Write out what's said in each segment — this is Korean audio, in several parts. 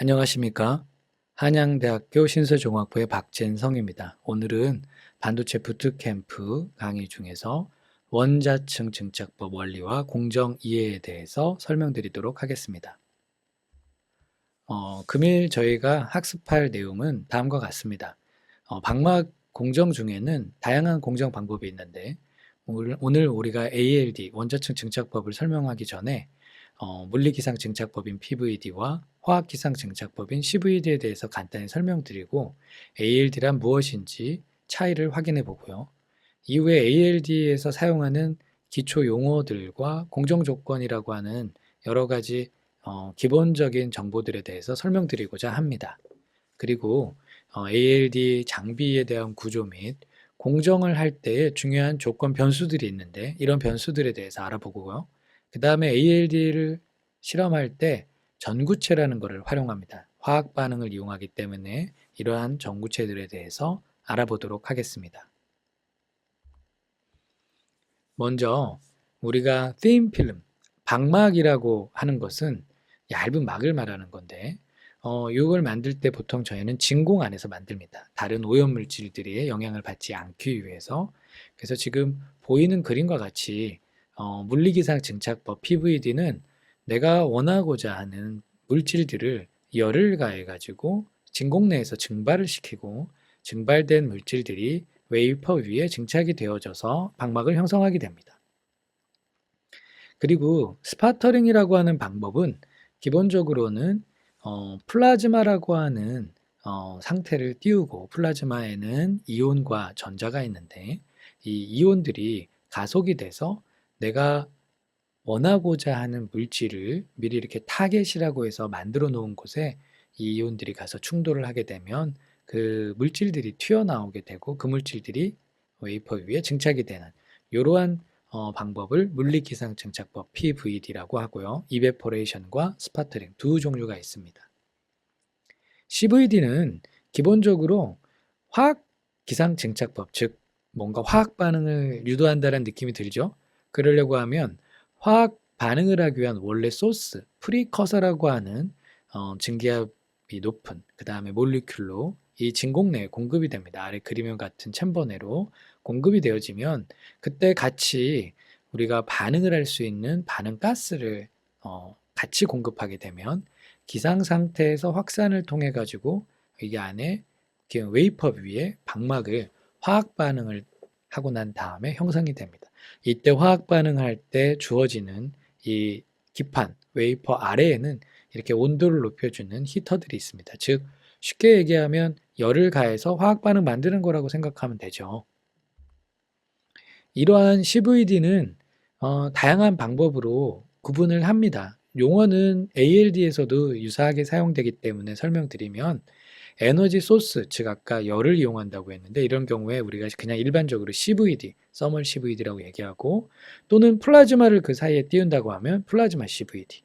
안녕하십니까? 한양대학교 신서종합부의 박진성입니다. 오늘은 반도체 부트캠프 강의 중에서 원자층 증착법 원리와 공정 이해에 대해서 설명드리도록 하겠습니다. 금일 저희가 학습할 내용은 다음과 같습니다. 방막 공정 중에는 다양한 공정 방법이 있는데 오늘 우리가 ALD 원자층 증착법을 설명하기 전에 물리기상 증착법인 PVD와 화학기상 증착법인 CVD에 대해서 간단히 설명드리고 ALD란 무엇인지 차이를 확인해 보고요. 이후에 ALD에서 사용하는 기초 용어들과 공정 조건이라고 하는 여러 가지 기본적인 정보들에 대해서 설명드리고자 합니다. 그리고 ALD 장비에 대한 구조 및 공정을 할 때의 중요한 조건 변수들이 있는데 이런 변수들에 대해서 알아보고요. 그 다음에 ALD를 실험할 때 전구체라는 것을 활용합니다. 화학 반응을 이용하기 때문에 이러한 전구체들에 대해서 알아보도록 하겠습니다. 먼저 우리가 thin film, 방막이라고 하는 것은 얇은 막을 말하는 건데 이걸 만들 때 보통 저희는 진공 안에서 만듭니다. 다른 오염 물질들이 영향을 받지 않기 위해서. 그래서 지금 보이는 그림과 같이 물리기상 증착법 PVD는 내가 원하고자 하는 물질들을 열을 가해 가지고 진공 내에서 증발을 시키고 증발된 물질들이 웨이퍼 위에 증착이 되어져서 방막을 형성하게 됩니다. 그리고 스파터링이라고 하는 방법은 기본적으로는 플라즈마라고 하는 상태를 띄우고 플라즈마에는 이온과 전자가 있는데 이 이온들이 가속이 돼서 내가 원하고자 하는 물질을 미리 이렇게 타겟이라고 해서 만들어 놓은 곳에 이 이온들이 가서 충돌을 하게 되면 그 물질들이 튀어나오게 되고 그 물질들이 웨이퍼 위에 증착이 되는 이러한 방법을 물리기상 증착법 PVD라고 하고요. 이베포레이션과 스파터링 두 종류가 있습니다. CVD는 기본적으로 화학 기상 증착법, 즉 뭔가 화학 반응을 유도한다는 느낌이 들죠. 그러려고 하면 화학 반응을 하기 위한 원래 소스, 프리커서라고 하는 증기압이 높은 그 다음에 몰리큘로 이 진공 내에 공급이 됩니다. 아래 그림과 같은 챔버 내로 공급이 되어지면 그때 같이 우리가 반응을 할 수 있는 반응 가스를 같이 공급하게 되면 기상 상태에서 확산을 통해 가지고 이게 안에 웨이퍼 위에 방막을 화학 반응을 하고 난 다음에 형성이 됩니다. 이때 화학 반응할 때 주어지는 이 기판, 웨이퍼 아래에는 이렇게 온도를 높여주는 히터들이 있습니다. 즉 쉽게 얘기하면 열을 가해서 화학 반응 만드는 거라고 생각하면 되죠. 이러한 CVD는 다양한 방법으로 구분을 합니다. 용어는 ALD에서도 유사하게 사용되기 때문에 설명드리면 에너지 소스, 즉 아까 열을 이용한다고 했는데 이런 경우에 우리가 그냥 일반적으로 CVD, 서멀 CVD라고 얘기하고 또는 플라즈마를 그 사이에 띄운다고 하면 플라즈마 CVD.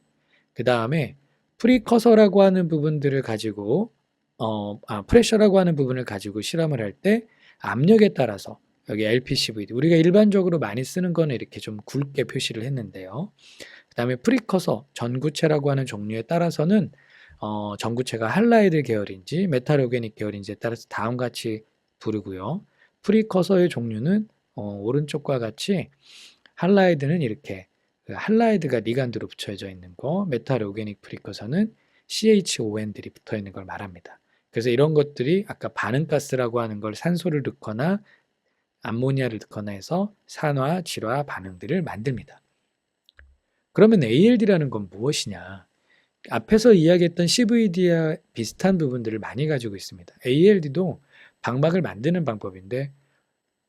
그 다음에 프리커서라고 하는 부분들을 가지고 프레셔라고 하는 부분을 가지고 실험을 할 때 압력에 따라서 여기 LPCVD 우리가 일반적으로 많이 쓰는 거는 이렇게 좀 굵게 표시를 했는데요. 그 다음에 프리커서 전구체라고 하는 종류에 따라서는 전구체가 할라이드 계열인지 메탈 오게닉 계열인지에 따라서 다음과 같이 부르고요. 프리커서의 종류는 오른쪽과 같이 할라이드는 이렇게 할라이드가 리간드로 붙여져 있는 거, 메탈 오게닉 프리커서는 CHON들이 붙어 있는 걸 말합니다. 그래서 이런 것들이 아까 반응가스라고 하는 걸 산소를 넣거나 암모니아를 넣거나 해서 산화, 질화 반응들을 만듭니다. 그러면 ALD라는 건 무엇이냐? 앞에서 이야기했던 CVD와 비슷한 부분들을 많이 가지고 있습니다. ALD도 방막을 만드는 방법인데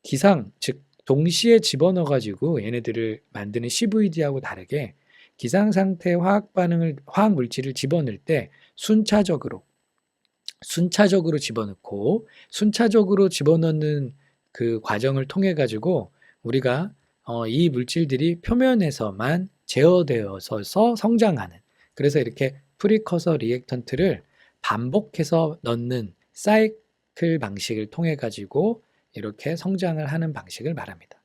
기상, 즉 동시에 집어넣어 가지고 얘네들을 만드는 CVD하고 다르게 기상 상태의 화학 물질을 집어넣을 때 순차적으로 집어넣고 순차적으로 집어넣는 그 과정을 통해 가지고 우리가 이 물질들이 표면에서만 제어되어서 성장하는, 그래서 이렇게 프리커서 리액턴트를 반복해서 넣는 사이클 방식을 통해 가지고 이렇게 성장을 하는 방식을 말합니다.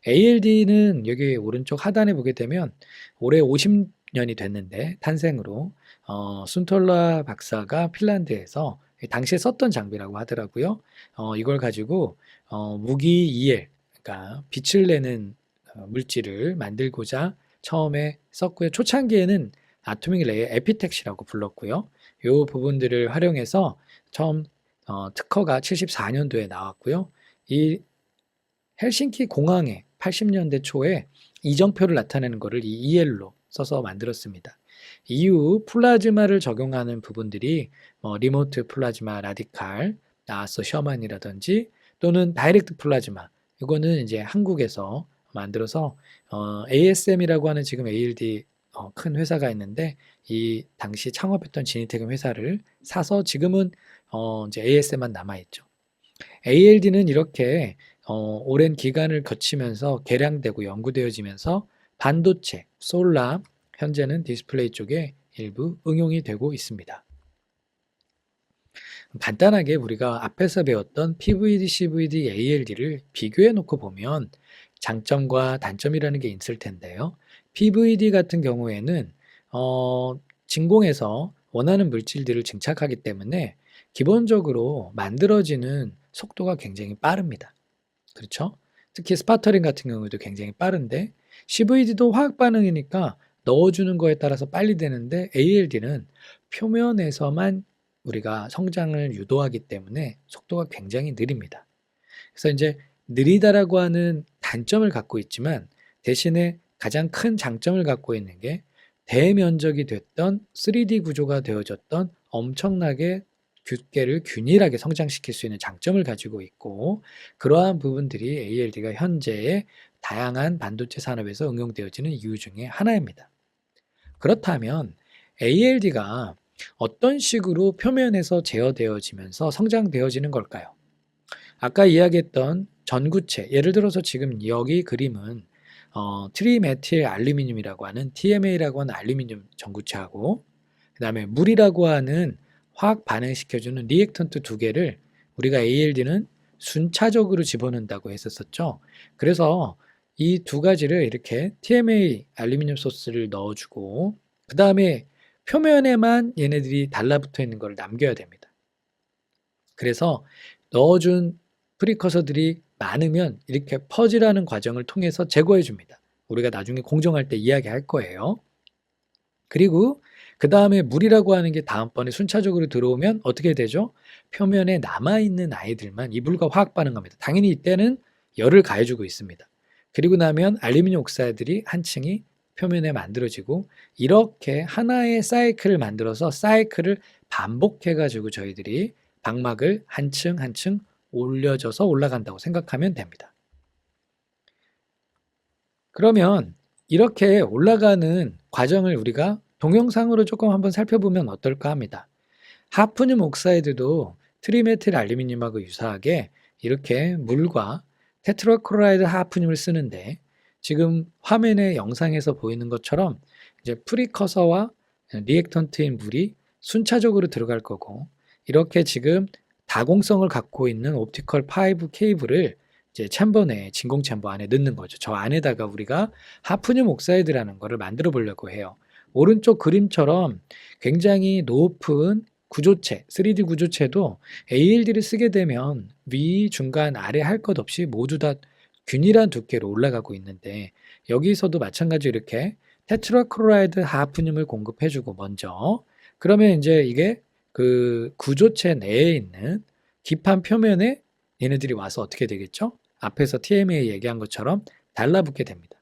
ALD는 여기 오른쪽 하단에 보게 되면 올해 년이 됐는데 탄생으로 순톨라 박사가 핀란드에서 당시에 썼던 장비라고 하더라고요. 이걸 가지고 무기 EL, 그러니까 빛을 내는 물질을 만들고자 처음에 썼고요. 초창기에는 아토믹 레이어 에피텍시라고 불렀고요. 이 부분들을 활용해서 처음 특허가 74년도에 나왔고요. 이 헬싱키 공항에 80년대 초에 이정표를 나타내는 것을 이 EL로 써서 만들었습니다. 이후 플라즈마를 적용하는 부분들이 리모트 플라즈마 라디칼, 나서 셔먼이라든지 또는 다이렉트 플라즈마, 이거는 이제 한국에서 만들어서 ASM이라고 하는 지금 ALD 큰 회사가 있는데 이 당시 창업했던 지니텍은 회사를 사서 지금은 이제 ASM만 남아있죠. ALD는 이렇게 오랜 기간을 거치면서 개량되고 연구되어지면서 반도체, 솔라, 현재는 디스플레이 쪽에 일부 응용이 되고 있습니다. 간단하게 우리가 앞에서 배웠던 PVD, CVD, ALD를 비교해 놓고 보면 장점과 단점이라는 게 있을 텐데요. PVD 같은 경우에는 진공에서 원하는 물질들을 증착하기 때문에 기본적으로 만들어지는 속도가 굉장히 빠릅니다. 그렇죠? 특히 스파터링 같은 경우도 굉장히 빠른데 CVD도 화학 반응이니까 넣어주는 거에 따라서 빨리 되는데 ALD는 표면에서만 우리가 성장을 유도하기 때문에 속도가 굉장히 느립니다. 그래서 이제 느리다라고 하는 단점을 갖고 있지만 대신에 가장 큰 장점을 갖고 있는 게 대면적이 됐던 3D 구조가 되어졌던 엄청나게 두께를 균일하게 성장시킬 수 있는 장점을 가지고 있고 그러한 부분들이 ALD가 현재의 다양한 반도체 산업에서 응용되어지는 이유 중에 하나입니다. 그렇다면 ALD가 어떤 식으로 표면에서 제어되어지면서 성장되어지는 걸까요? 아까 이야기했던 전구체, 예를 들어서 지금 여기 그림은 트리메틸 알루미늄이라고 하는 TMA라고 하는 알루미늄 전구체하고 그 다음에 물이라고 하는 화학 반응시켜주는 리액턴트 두 개를 우리가 ALD는 순차적으로 집어넣는다고 했었죠. 그래서 이 두 가지를 이렇게 TMA 알루미늄 소스를 넣어주고 그 다음에 표면에만 얘네들이 달라붙어 있는 걸 남겨야 됩니다. 그래서 넣어준 프리커서들이 많으면 이렇게 퍼지라는 과정을 통해서 제거해 줍니다. 우리가 나중에 공정할 때 이야기할 거예요. 그리고 그 다음에 물이라고 하는 게 다음번에 순차적으로 들어오면 어떻게 되죠? 표면에 남아있는 아이들만 이 물과 화학 반응합니다. 당연히 이때는 열을 가해주고 있습니다. 그리고 나면 알루미늄 옥사이드들이 한 층이 표면에 만들어지고 이렇게 하나의 사이클을 만들어서 사이클을 반복해가지고 저희들이 방막을 한 층 한 층 올려져서 올라간다고 생각하면 됩니다. 그러면 이렇게 올라가는 과정을 우리가 동영상으로 조금 한번 살펴보면 어떨까 합니다. 하프늄 옥사이드도 트리메틸 알루미늄하고 유사하게 이렇게 물과 테트라클로라이드 하프늄을 쓰는데 지금 화면의 영상에서 보이는 것처럼 이제 프리커서와 리액턴트인 물이 순차적으로 들어갈 거고 이렇게 지금 다공성을 갖고 있는 옵티컬 파이브 케이블을 이제 챔버 내에 진공 챔버 안에 넣는 거죠. 저 안에다가 우리가 하프늄 옥사이드라는 거를 만들어 보려고 해요. 오른쪽 그림처럼 굉장히 높은 구조체, 3D 구조체도 ALD를 쓰게 되면 위, 중간, 아래 할 것 없이 모두 다 균일한 두께로 올라가고 있는데 여기서도 마찬가지로 이렇게 테트라클로라이드 하프늄을 공급해주고 먼저 그러면 이제 이게 그 구조체 내에 있는 기판 표면에 얘네들이 와서 어떻게 되겠죠? 앞에서 TMA 얘기한 것처럼 달라붙게 됩니다.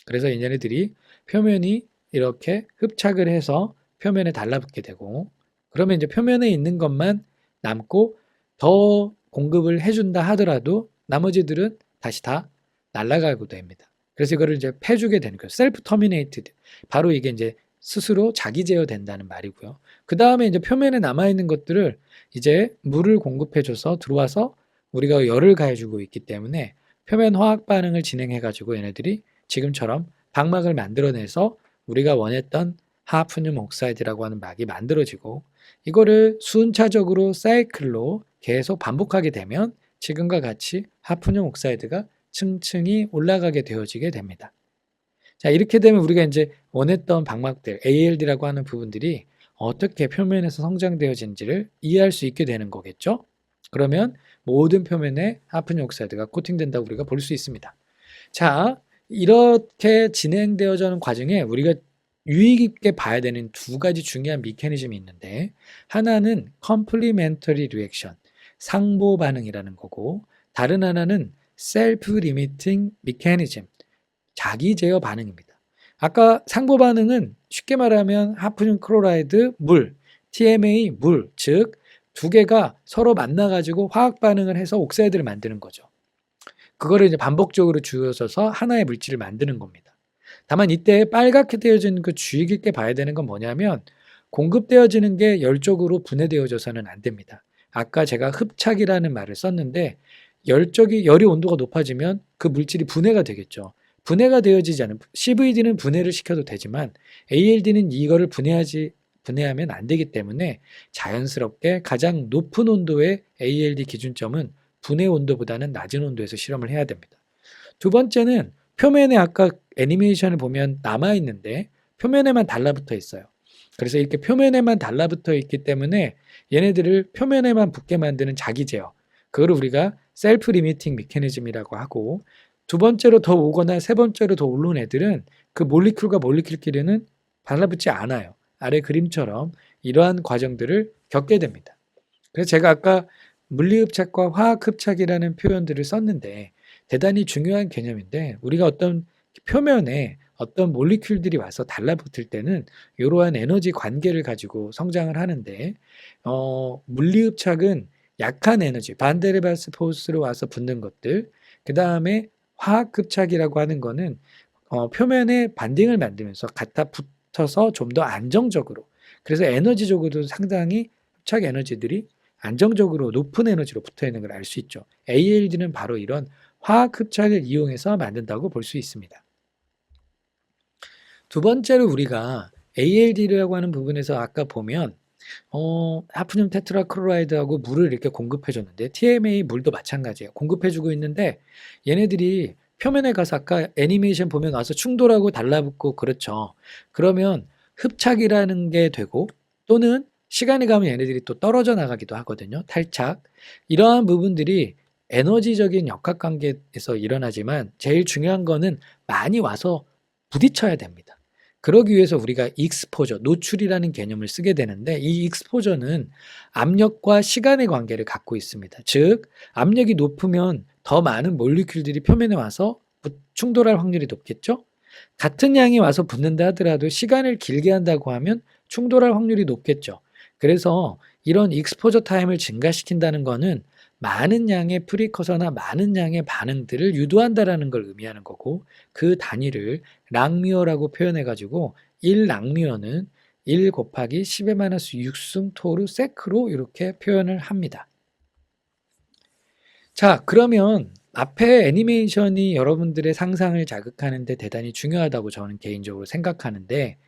그래서 얘네들이 표면이 이렇게 흡착을 해서 표면에 달라붙게 되고 그러면 이제 표면에 있는 것만 남고 더 공급을 해준다 하더라도 나머지들은 다시 다 날아가고 됩니다. 그래서 이거를 이제 패주게 되는 거예요. 셀프 터미네이티드. 바로 이게 이제 스스로 자기 제어된다는 말이고요. 그 다음에 이제 표면에 남아있는 것들을 이제 물을 공급해줘서 들어와서 우리가 열을 가해주고 있기 때문에 표면 화학 반응을 진행해가지고 얘네들이 지금처럼 방막을 만들어내서 우리가 원했던 하프늄 옥사이드라고 하는 막이 만들어지고 이거를 순차적으로 사이클로 계속 반복하게 되면 지금과 같이 하프늄 옥사이드가 층층이 올라가게 되어지게 됩니다. 자, 이렇게 되면 우리가 이제 원했던 방막들, ALD라고 하는 부분들이 어떻게 표면에서 성장되어진지를 이해할 수 있게 되는 거겠죠? 그러면 모든 표면에 하프닌 옥사이드가 코팅된다고 우리가 볼 수 있습니다. 자, 이렇게 진행되어지는 과정에 우리가 유의 깊게 봐야 되는 두 가지 중요한 메커니즘이 있는데, 하나는 complementary reaction, 상보 반응이라는 거고, 다른 하나는 self-limiting mechanism, 자기 제어 반응입니다. 아까 상보 반응은 쉽게 말하면 하프닌 클로라이드, 물, TMA, 물, 즉 두 개가 서로 만나가지고 화학 반응을 해서 옥사이드를 만드는 거죠. 그거를 이제 반복적으로 주어져서 하나의 물질을 만드는 겁니다. 다만 이때 빨갛게 되어지는 그 주의 깊게 봐야 되는 건 뭐냐면, 공급되어지는 게 열적으로 분해되어져서는 안 됩니다. 아까 제가 흡착이라는 말을 썼는데, 열이 온도가 높아지면 그 물질이 분해가 되겠죠. 분해가 되어지지 않은, CVD는 분해를 시켜도 되지만 ALD는 이거를 분해하면 안 되기 때문에 자연스럽게 가장 높은 온도의 ALD 기준점은 분해 온도보다는 낮은 온도에서 실험을 해야 됩니다. 두 번째는 표면에 아까 애니메이션을 보면 남아있는데 표면에만 달라붙어 있어요. 그래서 이렇게 표면에만 달라붙어 있기 때문에 얘네들을 표면에만 붙게 만드는 자기 제어, 그거를 우리가 셀프 리미팅 메커니즘이라고 하고, 두 번째로 더 오거나 세 번째로 더 오른 애들은 그 몰리큘과 몰리큘끼리는 달라붙지 않아요. 아래 그림처럼 이러한 과정들을 겪게 됩니다. 그래서 제가 아까 물리흡착과 화학흡착이라는 표현들을 썼는데 대단히 중요한 개념인데, 우리가 어떤 표면에 어떤 몰리큘들이 와서 달라붙을 때는 이러한 에너지 관계를 가지고 성장을 하는데, 물리흡착은 약한 에너지, 반데르발스 포스로 와서 붙는 것들, 그 다음에 화학흡착이라고 하는 거는 표면에 반딩을 만들면서 갖다 붙어서 좀 더 안정적으로, 그래서 에너지적으로도 상당히 흡착 에너지들이 안정적으로 높은 에너지로 붙어 있는 걸 알 수 있죠. ALD는 바로 이런 화학 흡착을 이용해서 만든다고 볼 수 있습니다. 두 번째로 우리가 ALD라고 하는 부분에서 아까 보면 하프늄 테트라클로라이드하고 물을 이렇게 공급해 줬는데, TMA 물도 마찬가지예요. 공급해 주고 있는데 얘네들이 표면에 가서 아까 애니메이션 보면 와서 충돌하고 달라붙고 그렇죠. 그러면 흡착이라는 게 되고, 또는 시간이 가면 얘네들이 또 떨어져 나가기도 하거든요. 탈착. 이러한 부분들이 에너지적인 역학관계에서 일어나지만 제일 중요한 거는 많이 와서 부딪혀야 됩니다. 그러기 위해서 우리가 익스포저, 노출이라는 개념을 쓰게 되는데, 이 익스포저는 압력과 시간의 관계를 갖고 있습니다. 즉, 압력이 높으면 더 많은 몰리큘들이 표면에 와서 충돌할 확률이 높겠죠? 같은 양이 와서 붙는다 하더라도 시간을 길게 한다고 하면 충돌할 확률이 높겠죠. 그래서 이런 익스포저 타임을 증가시킨다는 거는 많은 양의 프리커서나 많은 양의 반응들을 유도한다라는 걸 의미하는 거고, 그 단위를 랑미어라고 표현해가지고 1랑미어는 1 곱하기 10의 6승 토르 세크로 이렇게 표현을 합니다. 자, 그러면 앞에 애니메이션이 여러분들의 상상을 자극하는데 대단히 중요하다고 저는 개인적으로 생각하는데,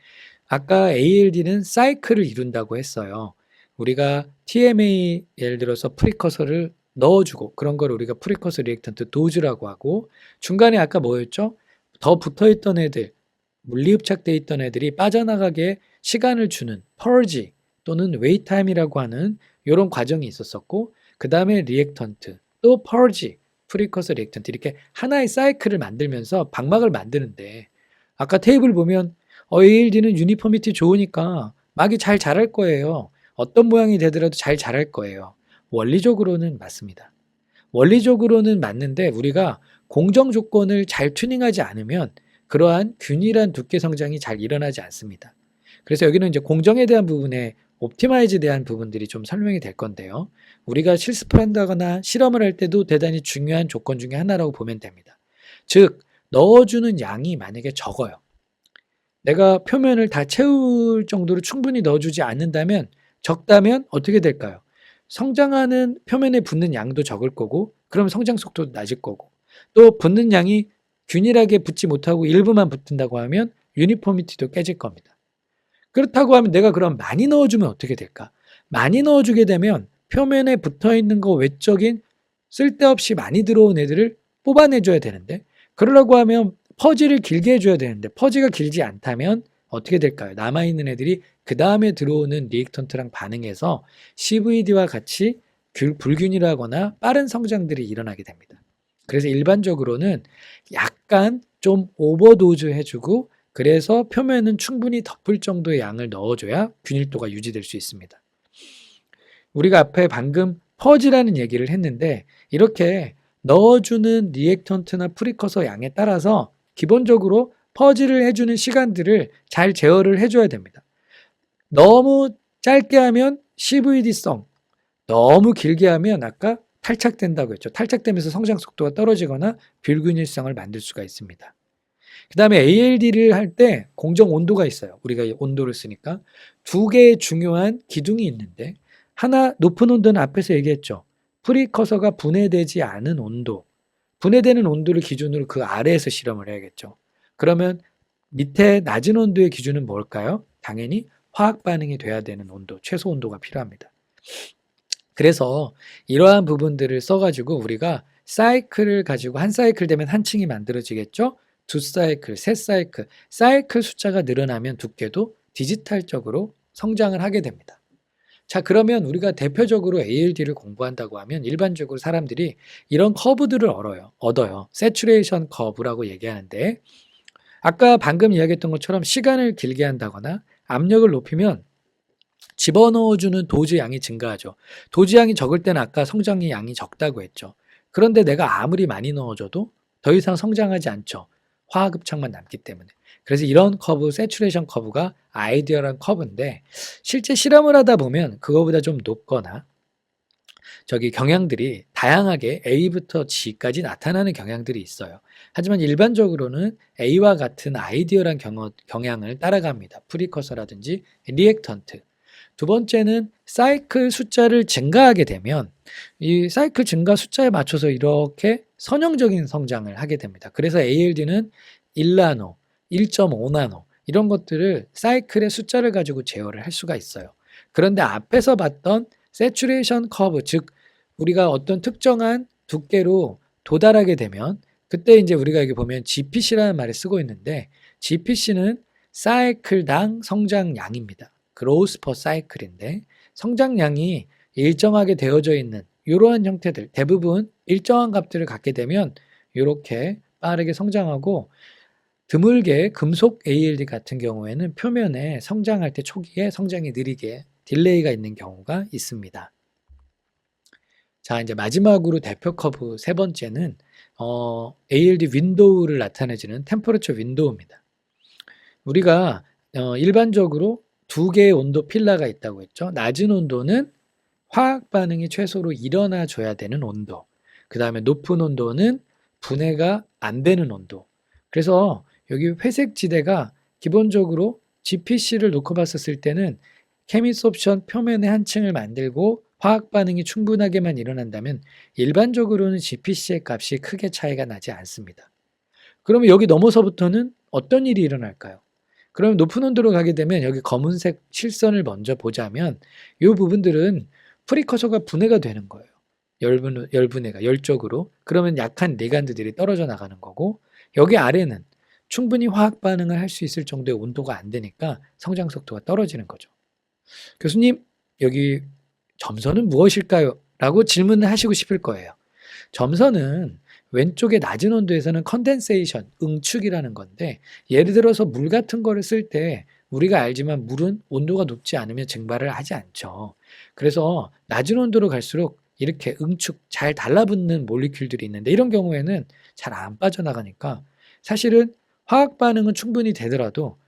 아까 ALD는 사이클을 이룬다고 했어요. 우리가 TMA 예를 들어서 프리커서를 넣어주고, 그런 걸 우리가 프리커서 리액턴트 도즈라고 하고, 중간에 아까 뭐였죠? 더 붙어있던 애들, 물리흡착돼 있던 애들이 빠져나가게 시간을 주는 펄지 또는 웨이타임이라고 하는 이런 과정이 있었었고, 그 다음에 리액턴트, 또 펄지, 프리커서 리액턴트, 이렇게 하나의 사이클을 만들면서 방막을 만드는데, 아까 테이블 보면 ALD는 유니포미티 좋으니까 막이 잘 자랄 거예요. 어떤 모양이 되더라도 잘 자랄 거예요. 원리적으로는 맞습니다. 원리적으로는 맞는데 우리가 공정 조건을 잘 튜닝하지 않으면 그러한 균일한 두께 성장이 잘 일어나지 않습니다. 그래서 여기는 이제 공정에 대한 부분에 옵티마이즈에 대한 부분들이 좀 설명이 될 건데요. 우리가 실습한다거나 실험을 할 때도 대단히 중요한 조건 중에 하나라고 보면 됩니다. 즉, 넣어주는 양이 만약에 적어요. 내가 표면을 다 채울 정도로 충분히 넣어주지 않는다면, 적다면 어떻게 될까요? 성장하는 표면에 붙는 양도 적을 거고, 그럼 성장 속도도 낮을 거고, 또 붙는 양이 균일하게 붙지 못하고 일부만 붙는다고 하면 유니포미티도 깨질 겁니다. 그렇다고 하면 내가 그럼 많이 넣어주면 어떻게 될까? 많이 넣어주게 되면 표면에 붙어있는 거 외적인 쓸데없이 많이 들어온 애들을 뽑아내줘야 되는데, 그러려고 하면 퍼지를 길게 해줘야 되는데 퍼지가 길지 않다면 어떻게 될까요? 남아있는 애들이 그 다음에 들어오는 리액턴트랑 반응해서 CVD와 같이 불균일하거나 빠른 성장들이 일어나게 됩니다. 그래서 일반적으로는 약간 좀 오버도즈 해주고 그래서 표면은 충분히 덮을 정도의 양을 넣어줘야 균일도가 유지될 수 있습니다. 우리가 앞에 방금 퍼지라는 얘기를 했는데 이렇게 넣어주는 리액턴트나 프리커서 양에 따라서 기본적으로 퍼지를 해주는 시간들을 잘 제어를 해줘야 됩니다. 너무 짧게 하면 CVD성, 너무 길게 하면 아까 탈착된다고 했죠. 탈착되면서 성장 속도가 떨어지거나 불균일성을 만들 수가 있습니다. 그 다음에 ALD를 할 때 공정 온도가 있어요. 우리가 온도를 쓰니까 두 개의 중요한 기둥이 있는데 하나 높은 온도는 앞에서 얘기했죠. 프리커서가 분해되지 않은 온도, 분해되는 온도를 기준으로 그 아래에서 실험을 해야겠죠. 그러면 밑에 낮은 온도의 기준은 뭘까요? 당연히 화학 반응이 돼야 되는 온도, 최소 온도가 필요합니다. 그래서 이러한 부분들을 써가지고 우리가 사이클을 가지고 한 사이클 되면 한 층이 만들어지겠죠? 두 사이클, 세 사이클, 사이클 숫자가 늘어나면 두께도 디지털적으로 성장을 하게 됩니다. 자, 그러면 우리가 대표적으로 ALD를 공부한다고 하면 일반적으로 사람들이 이런 커브들을 얻어요. 세츄레이션 커브라고 얘기하는데 아까 방금 이야기했던 것처럼 시간을 길게 한다거나 압력을 높이면 집어넣어주는 도즈 양이 증가하죠. 도즈 양이 적을 때는 아까 성장의 양이 적다고 했죠. 그런데 내가 아무리 많이 넣어줘도 더 이상 성장하지 않죠. 화학흡착만 남기 때문에. 그래서 이런 커브, 세츄레이션 커브가 아이디어란 커브인데 실제 실험을 하다 보면 그거보다 좀 높거나 저기 경향들이 다양하게 A부터 G까지 나타나는 경향들이 있어요. 하지만 일반적으로는 A와 같은 아이디어란 경향을 따라갑니다. 프리커서라든지 리액턴트. 두 번째는 사이클 숫자를 증가하게 되면 이 사이클 증가 숫자에 맞춰서 이렇게 선형적인 성장을 하게 됩니다. 그래서 ALD는 1나노, 1.5나노 이런 것들을 사이클의 숫자를 가지고 제어를 할 수가 있어요. 그런데 앞에서 봤던 세츄레이션 커브, 즉 우리가 어떤 특정한 두께로 도달하게 되면 그때 이제 우리가 여기 보면 GPC라는 말을 쓰고 있는데 GPC는 사이클당 성장량입니다. growth per cycle인데 성장량이 일정하게 되어져 있는 이러한 형태들 대부분 일정한 값들을 갖게 되면 이렇게 빠르게 성장하고 드물게 금속 ALD 같은 경우에는 표면에 성장할 때 초기에 성장이 느리게 딜레이가 있는 경우가 있습니다. 자, 이제 마지막으로 대표 커브 세 번째는 ALD 윈도우를 나타내주는 템퍼러처 윈도우입니다. 우리가 일반적으로 두 개의 온도 필라가 있다고 했죠. 낮은 온도는 화학 반응이 최소로 일어나 줘야 되는 온도. 그 다음에 높은 온도는 분해가 안 되는 온도. 그래서 여기 회색 지대가 기본적으로 GPC를 놓고 봤었을 때는 케미소프션 표면의 한 층을 만들고 화학 반응이 충분하게만 일어난다면 일반적으로는 GPC의 값이 크게 차이가 나지 않습니다. 그러면 여기 넘어서부터는 어떤 일이 일어날까요? 그럼 높은 온도로 가게 되면 여기 검은색 실선을 먼저 보자면 이 부분들은 프리커서가 분해가 되는 거예요. 열분해가 열적으로. 그러면 약한 리간드들이 떨어져 나가는 거고 여기 아래는 충분히 화학 반응을 할 수 있을 정도의 온도가 안 되니까 성장 속도가 떨어지는 거죠. 교수님, 여기 점선은 무엇일까요? 라고 질문을 하시고 싶을 거예요. 점선은 왼쪽에 낮은 온도에서는 컨덴세이션, 응축이라는 건데 예를 들어서 물 같은 거를 쓸 때 우리가 알지만 물은 온도가 높지 않으면 증발을 하지 않죠. 그래서 낮은 온도로 갈수록 이렇게 응축, 잘 달라붙는 몰리큘들이 있는데 이런 경우에는 잘 안 빠져나가니까 사실은 화학 반응은 충분히 되더라도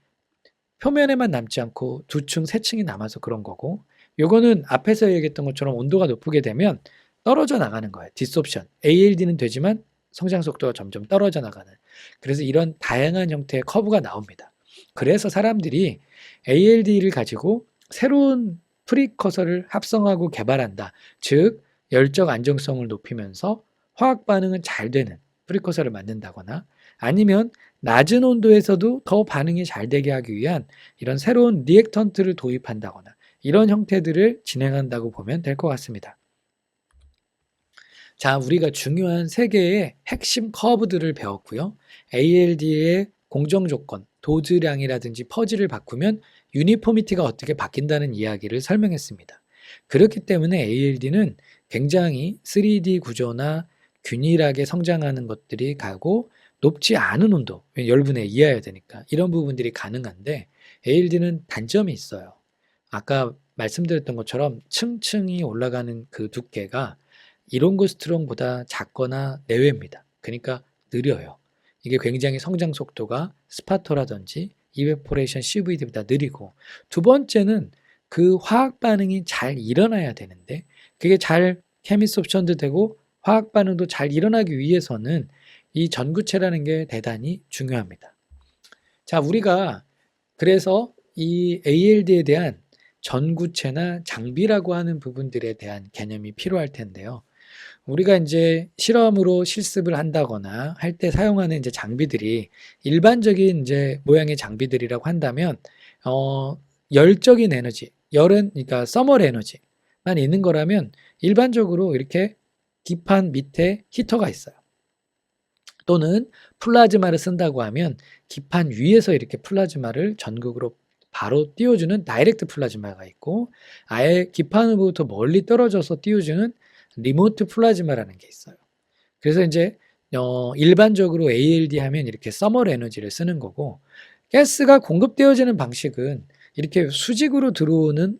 표면에만 남지 않고 두 층, 세 층이 남아서 그런 거고 요거는 앞에서 얘기했던 것처럼 온도가 높게 되면 떨어져 나가는 거예요. 디소프션. ALD는 되지만 성장 속도가 점점 떨어져 나가는. 그래서 이런 다양한 형태의 커브가 나옵니다. 그래서 사람들이 ALD를 가지고 새로운 프리커서를 합성하고 개발한다. 즉 열적 안정성을 높이면서 화학 반응은 잘 되는 프리커서를 만든다거나 아니면 낮은 온도에서도 더 반응이 잘 되게 하기 위한 이런 새로운 리액턴트를 도입한다거나 이런 형태들을 진행한다고 보면 될 것 같습니다. 자, 우리가 중요한 세 개의 핵심 커브들을 배웠고요. ALD의 공정 조건, 도즈량이라든지 퍼즐을 바꾸면 유니포미티가 어떻게 바뀐다는 이야기를 설명했습니다. 그렇기 때문에 ALD는 굉장히 3D 구조나 균일하게 성장하는 것들이 가고 높지 않은 온도, 열분의 이하여야 되니까 이런 부분들이 가능한데 ALD는 단점이 있어요. 아까 말씀드렸던 것처럼 층층이 올라가는 그 두께가 이론고스트롱보다 작거나 내외입니다. 그러니까 느려요. 이게 굉장히 성장 속도가 스파토라든지 이베포레이션 CVD보다 느리고, 두 번째는 그 화학 반응이 잘 일어나야 되는데 그게 잘 케미소프션도 되고 화학 반응도 잘 일어나기 위해서는 이 전구체라는 게 대단히 중요합니다. 자, 우리가 그래서 이 ALD에 대한 전구체나 장비라고 하는 부분들에 대한 개념이 필요할 텐데요. 우리가 이제 실험으로 실습을 한다거나 할 때 사용하는 이제 장비들이 일반적인 이제 모양의 장비들이라고 한다면, 열적인 에너지, 열은 그러니까 서멀 에너지만 있는 거라면 일반적으로 이렇게 기판 밑에 히터가 있어요. 또는 플라즈마를 쓴다고 하면 기판 위에서 이렇게 플라즈마를 전극으로 바로 띄워주는 다이렉트 플라즈마가 있고, 아예 기판으로부터 멀리 떨어져서 띄워주는 리모트 플라즈마라는 게 있어요. 그래서 이제 일반적으로 ALD 하면 이렇게 서멀 에너지를 쓰는 거고, 가스가 공급되어지는 방식은 이렇게 수직으로 들어오는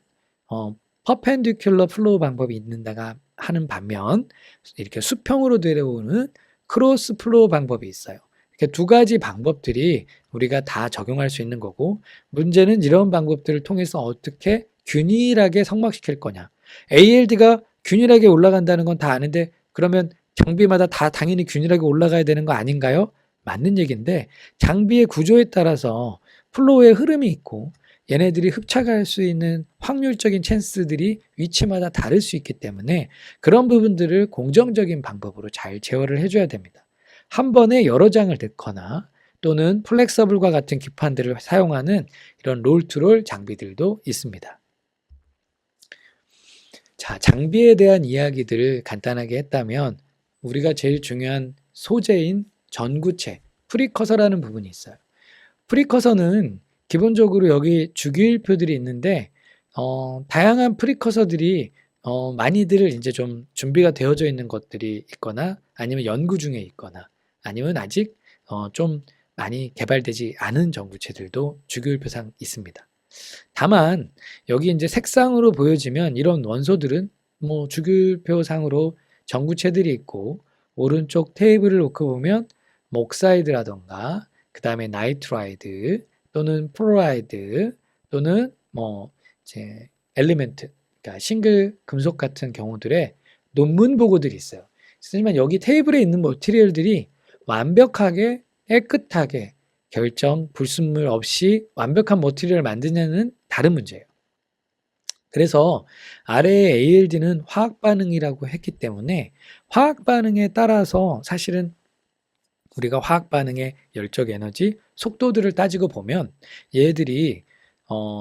퍼펜디큘러 플로우 방법이 있는다가 하는 반면, 이렇게 수평으로 들어오는 크로스 플로우 방법이 있어요. 이렇게 두 가지 방법들이 우리가 다 적용할 수 있는 거고, 문제는 이런 방법들을 통해서 어떻게 균일하게 성막시킬 거냐. ALD가 균일하게 올라간다는 건 다 아는데 그러면 장비마다 다 당연히 균일하게 올라가야 되는 거 아닌가요? 맞는 얘기인데, 장비의 구조에 따라서 플로우의 흐름이 있고 얘네들이 흡착할 수 있는 확률적인 찬스들이 위치마다 다를 수 있기 때문에 그런 부분들을 공정적인 방법으로 잘 제어를 해줘야 됩니다. 한 번에 여러 장을 넣거나 또는 플렉서블과 같은 기판들을 사용하는 이런 롤투롤 장비들도 있습니다. 자, 장비에 대한 이야기들을 간단하게 했다면 우리가 제일 중요한 소재인 전구체, 프리커서라는 부분이 있어요. 프리커서는 기본적으로 여기 주기율표들이 있는데 다양한 프리커서들이 많이들 이제 좀 준비가 되어져 있는 것들이 있거나 아니면 연구 중에 있거나 아니면 아직 좀 많이 개발되지 않은 전구체들도 주기율표상 있습니다. 다만 여기 이제 색상으로 보여지면 이런 원소들은 뭐 주기율표상으로 전구체들이 있고, 오른쪽 테이블을 놓고 보면 옥사이드라던가 그 다음에 나이트라이드 또는 플로라이드 또는 뭐 이제 엘리멘트, 그러니까 싱글 금속 같은 경우들의 논문 보고들이 있어요. 하지만 여기 테이블에 있는 머티리얼들이 완벽하게 깨끗하게 결정, 불순물 없이 완벽한 머티리얼을 만드냐는 다른 문제예요. 그래서 아래의 ALD는 화학 반응이라고 했기 때문에 화학 반응에 따라서 사실은 우리가 화학 반응의 열적 에너지, 속도들을 따지고 보면 얘들이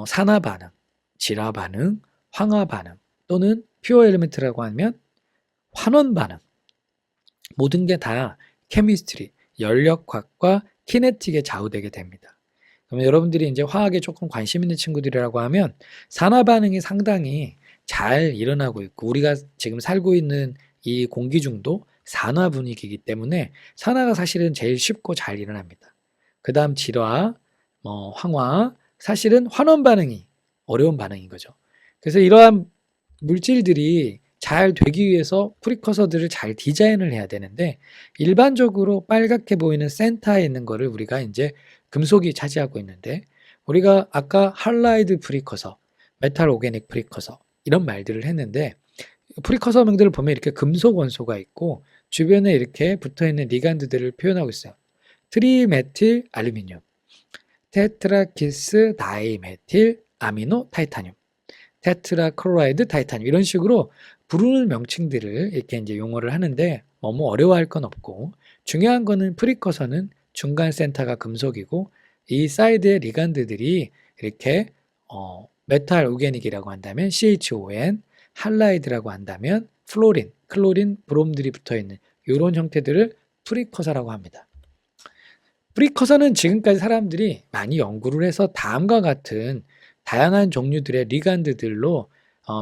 산화 반응, 질화 반응, 황화 반응 또는 퓨어 엘리멘트라고 하면 환원 반응, 모든 게 다 케미스트리, 연력학과 키네틱에 좌우되게 됩니다. 그러면 여러분들이 이제 화학에 조금 관심 있는 친구들이라고 하면 산화 반응이 상당히 잘 일어나고 있고, 우리가 지금 살고 있는 이 공기 중도 산화 분위기이기 때문에 산화가 사실은 제일 쉽고 잘 일어납니다. 그 다음 질화, 황화, 사실은 환원 반응이 어려운 반응인 거죠. 그래서 이러한 물질들이 잘 되기 위해서 프리커서들을 잘 디자인을 해야 되는데, 일반적으로 빨갛게 보이는 센터에 있는 거를 우리가 이제 금속이 차지하고 있는데, 우리가 아까 할라이드 프리커서, 메탈 오게닉 프리커서 이런 말들을 했는데, 프리커서명들을 보면 이렇게 금속 원소가 있고 주변에 이렇게 붙어있는 리간드들을 표현하고 있어요. 트리메틸 알루미늄, 테트라키스 다이메틸 아미노 타이타늄, 테트라클로라이드 타이타늄, 이런 식으로 부르는 명칭들을 이렇게 이제 용어를 하는데 너무 어려워할 건 없고, 중요한 거는 프리커서는 중간 센터가 금속이고 이 사이드의 리간드들이 이렇게 메탈 오게닉이라고 한다면 CHON, 할라이드라고 한다면 플로린, 클로린, 브롬들이 붙어있는 이런 형태들을 프리커서라고 합니다. 프리커서는 지금까지 사람들이 많이 연구를 해서 다음과 같은 다양한 종류들의 리간드들로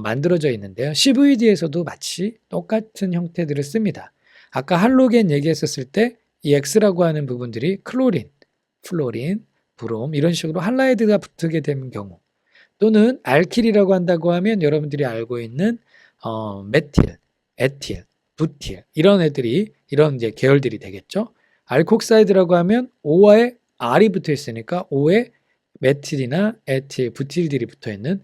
만들어져 있는데요. CVD에서도 마치 똑같은 형태들을 씁니다. 아까 할로겐 얘기했었을 때 이 X라고 하는 부분들이 클로린, 플로린, 브롬 이런 식으로 할라이드가 붙게 되는 경우, 또는 알킬이라고 한다고 하면 여러분들이 알고 있는 메틸, 에틸, 부틸 이런 애들이 이런 이제 계열들이 되겠죠. 알콕사이드라고 하면 O에 R이 붙어 있으니까 O에 메틸이나 에틸, 부틸들이 붙어 있는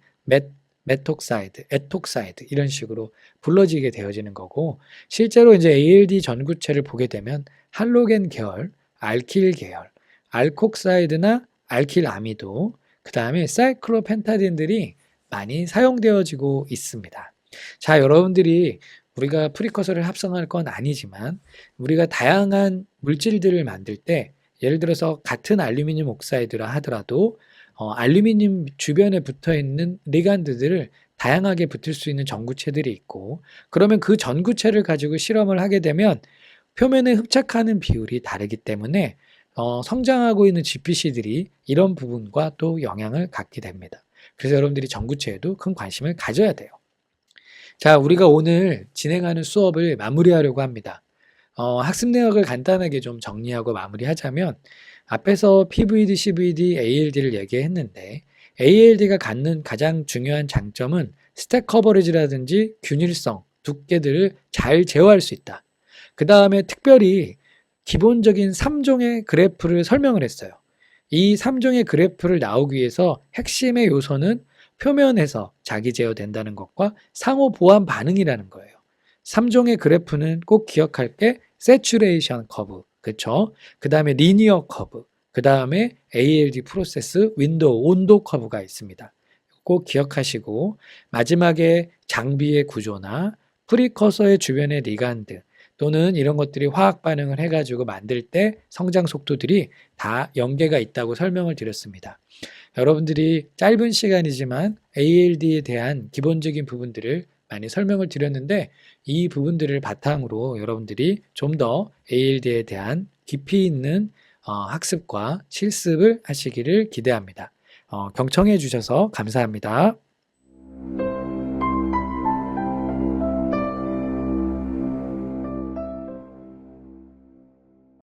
메톡사이드, 에톡사이드 이런 식으로 불러지게 되어지는 거고, 실제로 이제 ALD 전구체를 보게 되면 할로겐 계열, 알킬 계열, 알콕사이드나 알킬아미도, 그 다음에 사이클로펜타딘들이 많이 사용되어지고 있습니다. 자, 여러분들이 우리가 프리커서를 합성할 건 아니지만 우리가 다양한 물질들을 만들 때, 예를 들어서 같은 알루미늄 옥사이드라 하더라도 알루미늄 주변에 붙어 있는 리간드들을 다양하게 붙을 수 있는 전구체들이 있고, 그러면 그 전구체를 가지고 실험을 하게 되면 표면에 흡착하는 비율이 다르기 때문에 성장하고 있는 GPC들이 이런 부분과 또 영향을 갖게 됩니다. 그래서 여러분들이 전구체에도 큰 관심을 가져야 돼요. 자, 우리가 오늘 진행하는 수업을 마무리하려고 합니다. 학습 내역을 간단하게 좀 정리하고 마무리하자면, 앞에서 PVD, CVD, ALD를 얘기했는데, ALD가 갖는 가장 중요한 장점은 스택 커버리지라든지 균일성, 두께들을 잘 제어할 수 있다. 그 다음에 특별히 기본적인 3종의 그래프를 설명을 했어요. 이 3종의 그래프를 나오기 위해서 핵심의 요소는 표면에서 자기 제어된다는 것과 상호 보완 반응이라는 거예요. 3종의 그래프는 꼭 기억할 게 세츄레이션 커브, 그쵸? 그 다음에 리니어 커브, 그 다음에 ALD 프로세스 윈도우 온도 커브가 있습니다. 꼭 기억하시고, 마지막에 장비의 구조나 프리커서의 주변의 리간드 또는 이런 것들이 화학 반응을 해가지고 만들 때 성장 속도들이 다 연계가 있다고 설명을 드렸습니다. 여러분들이 짧은 시간이지만 ALD에 대한 기본적인 부분들을 많이 설명을 드렸는데, 이 부분들을 바탕으로 여러분들이 좀 더 ALD에 대한 깊이 있는 학습과 실습을 하시기를 기대합니다. 경청해 주셔서 감사합니다.